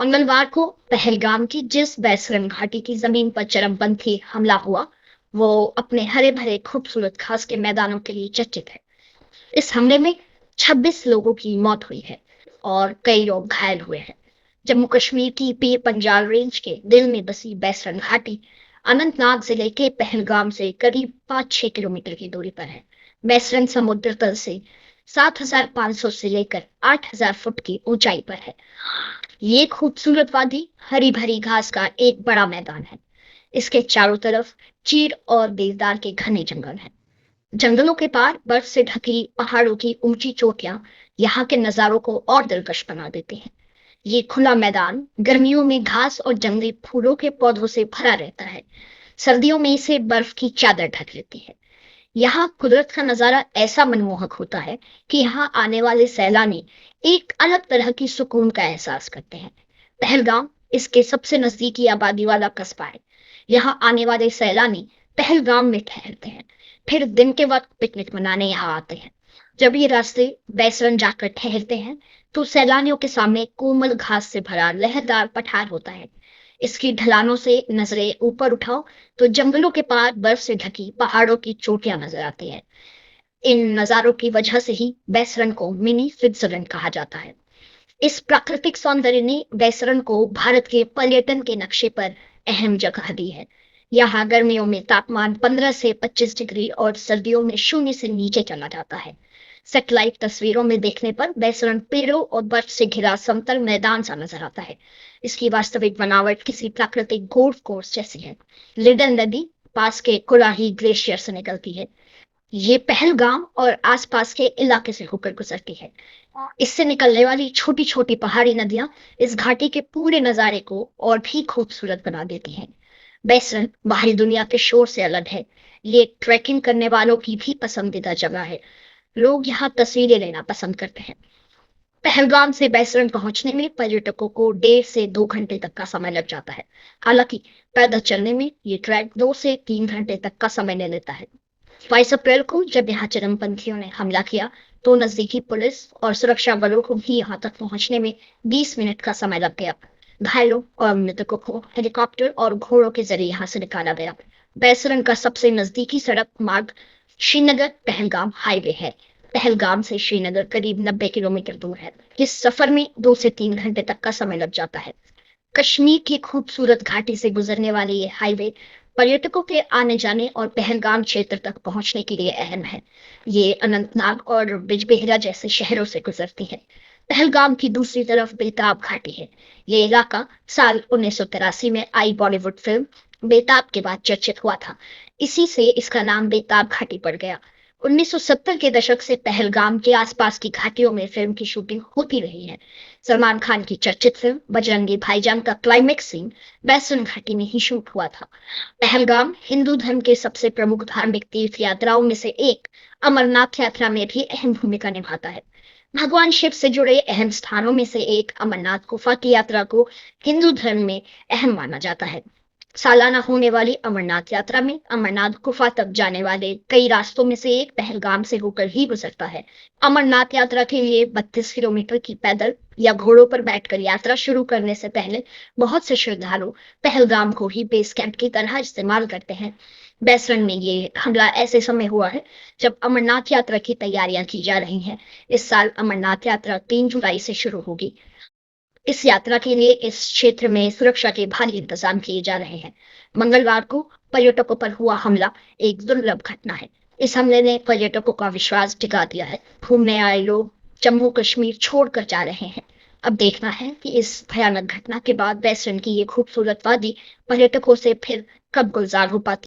मंगलवार को पहलगाम की जिस बैसरन घाटी की जमीन पर चरमपंथी हमला हुआ, वो अपने हरे भरे खूबसूरत घास के मैदानों के लिए चर्चित है। इस हमले में 26 लोगों की मौत हुई है और कई लोग घायल हुए हैं। जम्मू कश्मीर की पीर पंजाल रेंज के दिल में बसी बैसरन घाटी अनंतनाग जिले के पहलगाम से करीब 5-6 किलोमीटर की दूरी पर है। बैसरन समुद्र तल से 7,500 से लेकर 8,000 फुट की ऊंचाई पर है। ये खूबसूरत वादी हरी भरी घास का एक बड़ा मैदान है। इसके चारों तरफ चीड़ और देवदार के घने जंगल हैं। जंगलों के पार बर्फ से ढकी पहाड़ों की ऊंची चोटियां यहाँ के नजारों को और दिलकश बना देती हैं। ये खुला मैदान गर्मियों में घास और जंगली फूलों के पौधों से भरा रहता है। सर्दियों में इसे बर्फ की चादर ढक लेती है। यहाँ कुदरत का नजारा ऐसा मनमोहक होता है कि यहाँ आने वाले सैलानी एक अलग तरह की सुकून का एहसास करते हैं। पहलगाम इसके सबसे नजदीकी आबादी वाला कस्बा है। यहाँ आने वाले सैलानी पहलगाम में ठहरते हैं, फिर दिन के वक्त पिकनिक मनाने यहाँ आते हैं। जब ये रास्ते बैसरन जाकर ठहरते हैं, तो सैलानियों के सामने कोमल घास से भरा लहरदार पठार होता है। इसकी ढलानों से नजरें ऊपर उठाओ तो जंगलों के पार बर्फ से ढकी पहाड़ों की चोटियां नजर आती है। इन नजारों की वजह से ही बैसरन को मिनी स्विट्जरलैंड कहा जाता है। इस प्राकृतिक सौंदर्य ने बैसरन को भारत के पर्यटन के नक्शे पर अहम जगह दी है। यहाँ गर्मियों में तापमान 15 से 25 डिग्री और सर्दियों में शून्य से नीचे चला जाता है। सैटेलाइट तस्वीरों में देखने पर बैसरन पेड़ों और बर्फ से घिरा समतल मैदान सा नजर आता है। इसकी वास्तविक बनावट किसी प्राकृतिक गोल्फ कोर्स जैसी है। लिडन नदी पास के कुराही ग्लेशियर से निकलती है। ये पहलगाम और आसपास के इलाके से होकर गुजरती है। इससे निकलने वाली छोटी छोटी पहाड़ी नदियां इस घाटी के पूरे नजारे को और भी खूबसूरत बना देती हैं। बैसरन बाहरी दुनिया के शोर से अलग है। ये ट्रैकिंग करने वालों की भी पसंदीदा जगह है। लोग यहाँ तस्वीरें लेना पसंद करते हैं। पहलगाम से बैसरन पहुंचने में पर्यटकों को 1.5 से 2 घंटे तक का समय लग जाता है। हालांकि पैदल चलने में ये ट्रैक 2 से 3 घंटे तक का समय ले लेता है। 22 अप्रैल को जब यहाँ चरमपंथियों ने हमला किया, तो नजदीकी पुलिस और सुरक्षा बलों को भी यहाँ तक पहुंचने में 20 मिनट का समय लग गया। घायलों और मृतकों को हेलीकॉप्टर और घोड़ों के जरिए यहाँ से निकाला गया। बैसरन का सबसे नजदीकी सड़क मार्ग श्रीनगर पहलगाम हाईवे है। पहलगाम से श्रीनगर करीब 90 किलोमीटर दूर है। इस सफर में 2 से 3 घंटे तक का समय लग जाता है। कश्मीर की खूबसूरत घाटी से गुजरने वाले ये हाईवे पर्यटकों के आने जाने और पहलगाम क्षेत्र तक पहुंचने के लिए अहम है। ये अनंतनाग और बिजबेहरा जैसे शहरों से गुजरती है। पहलगाम की दूसरी तरफ बेताब घाटी है। ये इलाका साल 1983 में आई बॉलीवुड फिल्म बेताब के बाद चर्चित हुआ था। इसी से इसका नाम बेताब घाटी पड़ गया। 1970 के दशक से पहलगाम के आसपास की घाटियों में फिल्म की शूटिंग होती रही है। सलमान खान की चर्चित फिल्म बजरंगी भाईजान का क्लाइमेक्स सीन बैसरन घाटी में ही शूट हुआ था। पहलगाम हिंदू धर्म के सबसे प्रमुख धार्मिक तीर्थ यात्राओं में से एक अमरनाथ यात्रा में भी अहम भूमिका निभाता है। भगवान शिव से जुड़े अहम स्थानों में से एक अमरनाथ गुफा की यात्रा को हिंदू धर्म में अहम माना जाता है। सालाना होने वाली अमरनाथ यात्रा में अमरनाथ गुफा तक जाने वाले कई रास्तों में से एक पहलगाम से होकर ही गुजरता है। अमरनाथ यात्रा के लिए 32 किलोमीटर की पैदल या घोड़ों पर बैठकर यात्रा शुरू करने से पहले बहुत से श्रद्धालु पहलगाम को ही बेस कैंप की तरह इस्तेमाल करते हैं। बैसरन में ये हमला ऐसे समय हुआ है जब अमरनाथ यात्रा की तैयारियां की जा रही हैं। इस साल अमरनाथ यात्रा 3 जुलाई से शुरू होगी। इस यात्रा के लिए इस क्षेत्र में सुरक्षा के भारी इंतजाम किए जा रहे हैं। मंगलवार को पर्यटकों पर हुआ हमला एक दुर्लभ घटना है। इस हमले ने पर्यटकों का विश्वास जगा दिया है। घूमने आए लोग जम्मू कश्मीर छोड़कर जा रहे हैं। अब देखना है कि इस भयानक घटना के बाद बैसरन की ये खूबसूरत वादी पर्यटकों से फिर कब गुलजार हो पाती